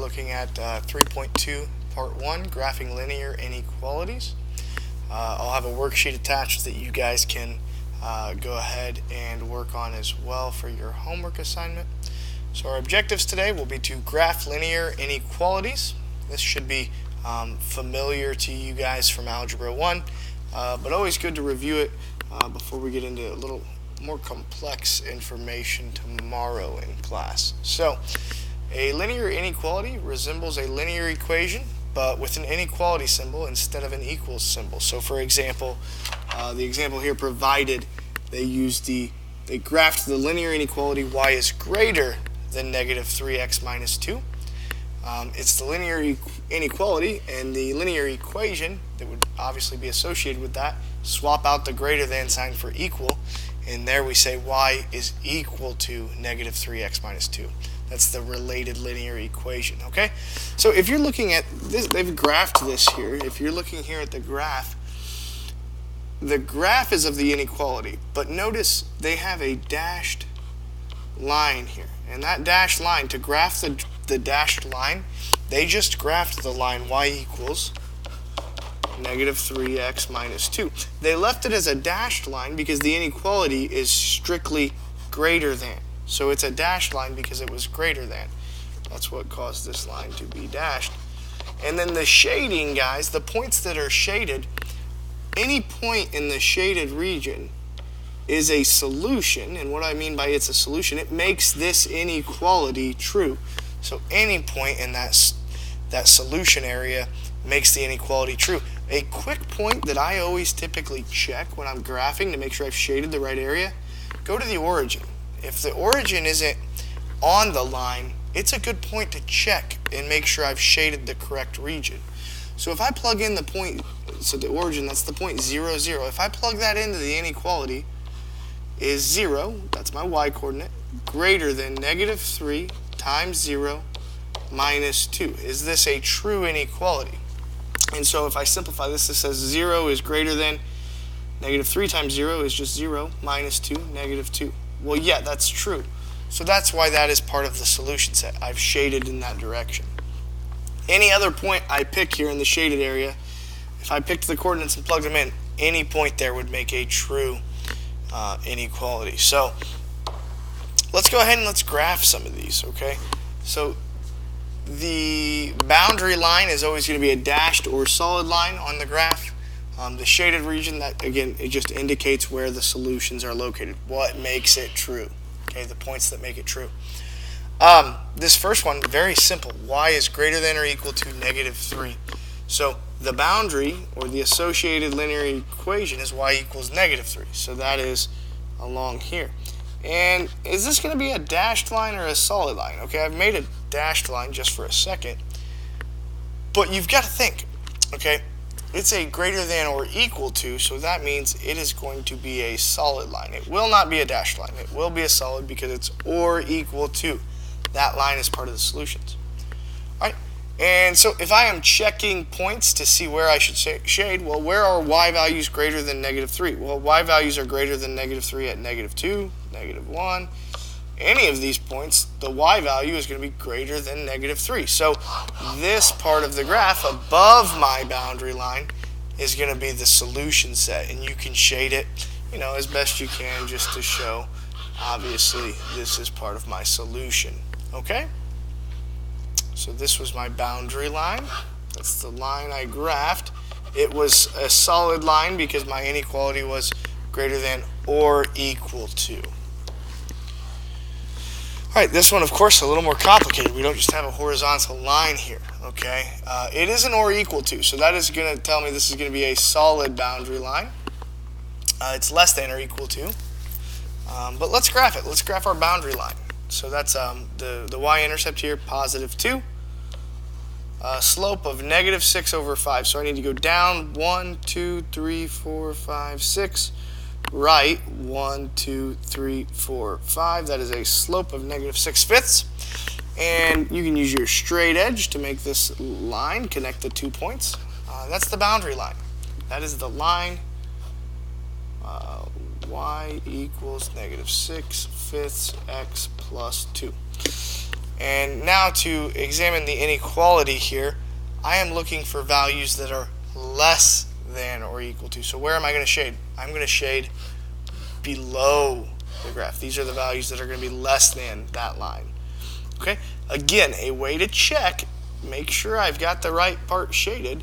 looking at 3.2 Part 1, Graphing Linear Inequalities. I'll have a worksheet attached that you guys can go ahead and work on as well for your homework assignment. So our objectives today will be to graph linear inequalities. This should be familiar to you guys from Algebra 1, but always good to review it before we get into a little more complex information tomorrow in class. So, a linear inequality resembles a linear equation, but with an inequality symbol instead of an equals symbol. So, for example, the example here provided, they graphed the linear inequality y is greater than negative 3x minus 2. It's the linear inequality, and the linear equation that would obviously be associated with that, swap out the greater than sign for equal, and there we say y is equal to negative 3x minus 2. That's the related linear equation, okay? So if you're looking at this, they've graphed this here. If you're looking here at the graph is of the inequality, but notice they have a dashed line here. And that dashed line, to graph the dashed line, they just graphed the line y equals negative 3x minus 2. They left it as a dashed line because the inequality is strictly greater than. So it's a dashed line because it was greater than. That's what caused this line to be dashed. And then the shading, guys, the points that are shaded, any point in the shaded region is a solution. And what I mean by it's a solution, it makes this inequality true. So any point in that solution area makes the inequality true. A quick point that I always typically check when I'm graphing to make sure I've shaded the right area, go to the origin. If the origin isn't on the line, it's a good point to check and make sure I've shaded the correct region. So if I plug in the point, so the origin, that's the point 0, 0. If I plug that into the inequality, is 0, that's my y-coordinate, greater than negative 3 times 0 minus 2. Is this a true inequality? And so if I simplify this, this says 0 is greater than negative 3 times 0 is just 0 minus 2, negative 2. Well, yeah, that's true. So that's why that is part of the solution set. I've shaded in that direction. Any other point I pick here in the shaded area, if I picked the coordinates and plugged them in, any point there would make a true inequality. So let's go ahead and let's graph some of these, okay? So the boundary line is always going to be a dashed or solid line on the graph. The shaded region, that again, it just indicates where the solutions are located, what makes it true, okay, the points that make it true. This first one, very simple. Y is greater than or equal to negative 3. So the boundary, or the associated linear equation, is y equals negative 3. So that is along here. And is this going to be a dashed line or a solid line? Okay, I've made a dashed line just for a second. But you've got to think, okay, it's a greater than or equal to, so that means it is going to be a solid line. It will not be a dashed line. It will be a solid because it's or equal to. That line is part of the solutions. All right. And so if I am checking points to see where I should shade, well, where are y values greater than negative 3? Well, y values are greater than negative 3 at negative 2, negative 1. Any of these points, the y value is going to be greater than negative 3. So this part of the graph above my boundary line is going to be the solution set. And you can shade it, you know, as best you can just to show, obviously, this is part of my solution. Okay? So this was my boundary line. That's the line I graphed. It was a solid line because my inequality was greater than or equal to. All right, this one, of course, a little more complicated. We don't just have a horizontal line here, okay? It is an or equal to, so that is going to tell me this is going to be a solid boundary line. It's less than or equal to. But let's graph it. Let's graph our boundary line. So that's the y-intercept here, positive 2. Slope of negative 6 over 5. So I need to go down 1, 2, 3, 4, 5, 6. Right 1, 2, 3, 4, 5. That is a slope of negative 6/5. And you can use your straight edge to make this line connect the 2 points. That's the boundary line. That is the line y equals negative 6/5 x plus 2. And now to examine the inequality here, I am looking for values that are less than or equal to. So where am I going to shade? I'm going to shade below the graph. These are the values that are going to be less than that line. Okay, again, a way to check, make sure I've got the right part shaded.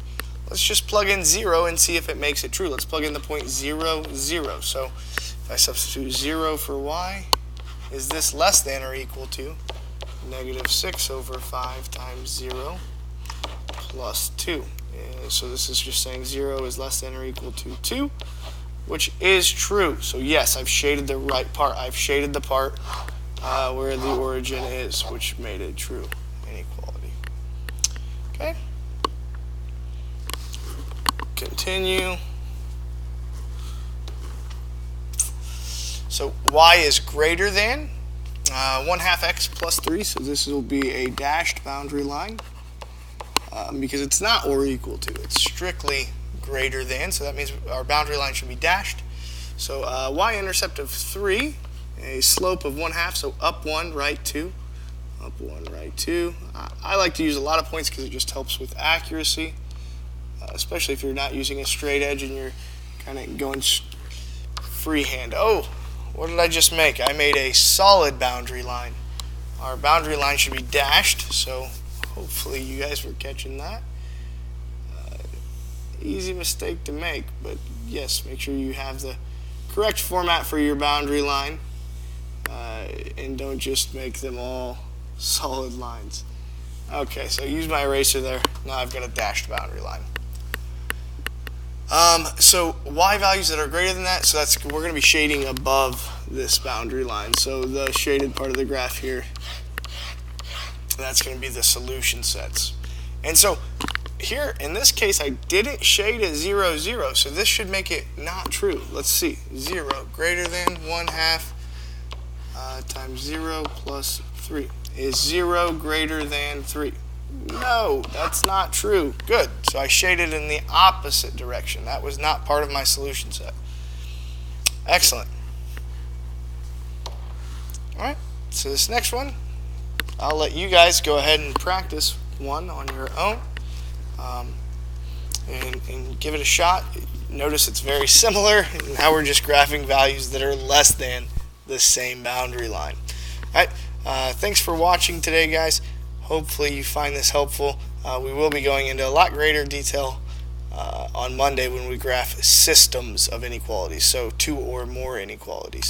Let's just plug in 0 and see if it makes it true. Let's plug in the point 0, 0. So if I substitute 0 for y, is this less than or equal to negative 6 over 5 times 0 plus 2? So this is just saying 0 is less than or equal to 2, which is true. So yes, I've shaded the right part. I've shaded the part where the origin is, which made it true inequality. Okay. Continue. So y is greater than 1/2 x plus 3, so this will be a dashed boundary line because it's not or equal to, it's strictly greater than, so that means our boundary line should be dashed. So y-intercept of 3, a slope of 1/2, so up 1, right 2, up 1, right 2. I like to use a lot of points because it just helps with accuracy, especially if you're not using a straight edge and you're kind of going freehand. Oh, what did I just make? I made a solid boundary line. Our boundary line should be dashed, so hopefully you guys were catching that. Easy mistake to make, but yes, make sure you have the correct format for your boundary line and don't just make them all solid lines. Okay, so use my eraser there. Now I've got a dashed boundary line. So y values that are greater than that, so we're going to be shading above this boundary line. So the shaded part of the graph here, that's going to be the solution sets. And so here, in this case, I didn't shade at 0, 0, so this should make it not true. Let's see. 0 greater than 1/2 times 0 plus 3. Is 0 greater than 3? No, that's not true. Good. So I shaded in the opposite direction. That was not part of my solution set. Excellent. Alright, so this next one, I'll let you guys go ahead and practice one on your own and give it a shot. Notice it's very similar. Now we're just graphing values that are less than the same boundary line. Alright, thanks for watching today, guys. Hopefully you find this helpful. We will be going into a lot greater detail on Monday when we graph systems of inequalities, so 2 or more inequalities.